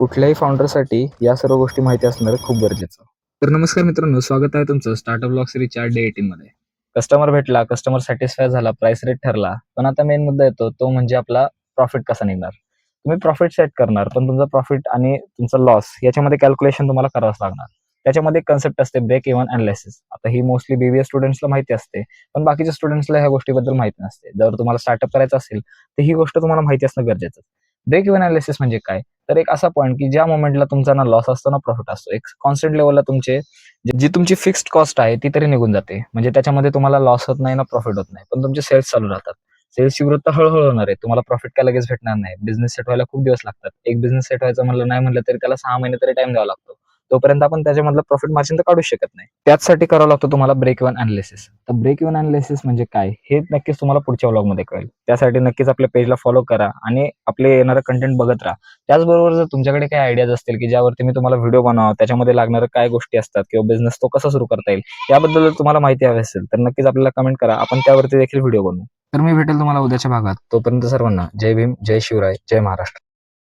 कुठल्याही फाउंडरसाठी या सर्व गोष्टी माहिती असणं खूप गरजेचं. तर नमस्कार मित्रांनो, स्वागत आहे तुमचं स्टार्टअप ब्लॉग सिरीजच्या डे 18 मध्ये. कस्टमर भेटला, कस्टमर सॅटिस्फाय झाला, प्राइस रेट ठरला. पण आता मेन मुद्दा येतो तो म्हणजे आपला प्रॉफिट कसा निघणार. तुम्ही प्रॉफिट सेट करणार, पण तुमचा प्रॉफिट आणि तुमचा लॉस याच्यामध्ये कॅल्क्युलेशन तुम्हाला करावंच लागणार. त्याच्यामध्ये एक कन्सेप्ट असते ब्रेक इव्हन अनालिसिस. आता ही मोस्टली BBA स्टुडंट्सला माहिती असते, पण बाकीच्या स्टुडंट्सला ह्या गोष्टीबद्दल माहिती नसते. जर तुम्हाला स्टार्टअप करायचं असेल, तर ही गोष्ट तुम्हाला माहिती असणं गरजेचं. ब्रेक इव्हन अनालिसिस म्हणजे काय? तर एक असा पॉइंट की ज्या मोमेंटला तुमचा ना लॉस असतो ना प्रॉफिट असतो. एक कॉन्स्टंट लेव्हलला तुमचे जी तुमची फिक्स्ड कॉस्ट आहे ती तरी निघून जाते. म्हणजे त्याच्यामध्ये तुम्हाला लॉस होत नाही ना प्रॉफिट होत नाही. पण तुमचे सेल्स चालू राहतात. सेल्सची ग्रोथ तर हळू होणार आहे. तुम्हाला प्रॉफिट काय लगेच भेटणार नाही. बिझनेस सेट व्हायला खूप दिवस लागतात. एक बिझनेस सेट व्हायचं म्हणलं नाही म्हणलं तरी त्याला 6 महिने तरी टाईम द्यावा लागतो. तोपर्यंत आपण त्याच्यामधलं प्रॉफिट मार्जिन तर काढूच शकत नाही. त्याचसाठी करावं लागतं तुम्हाला ब्रेक इव्हन अनालिसिस. तर ब्रेक इव्हन अनालिसिस म्हणजे काय? हे नक्कीच तुम्हाला पुढच्या व्लॉगमध्ये कळेल. त्यासाठी नक्कीच आपल्या पेजला फॉलो करा आणि आपले येणारं कंटेंट बघत राहा. त्याचबरोबर जर तुमच्याकडे काही आयडियाज असतील की ज्यावरती मी तुम्हाला व्हिडिओ बनवावा, त्याच्यामध्ये लागणाऱ्या काय गोष्टी असतात किंवा बिझनेस तो कसा सुरू करता येईल, याबद्दल जर तुम्हाला माहिती हवी असेल, तर नक्कीच आपल्याला कमेंट करा. आपण त्यावरती देखील व्हिडिओ बनवू. तर मी भेटेल तुम्हाला उद्याच्या भागात. तोपर्यंत सर्वांना जय भीम, जय शिवराय, जय महाराष्ट्र.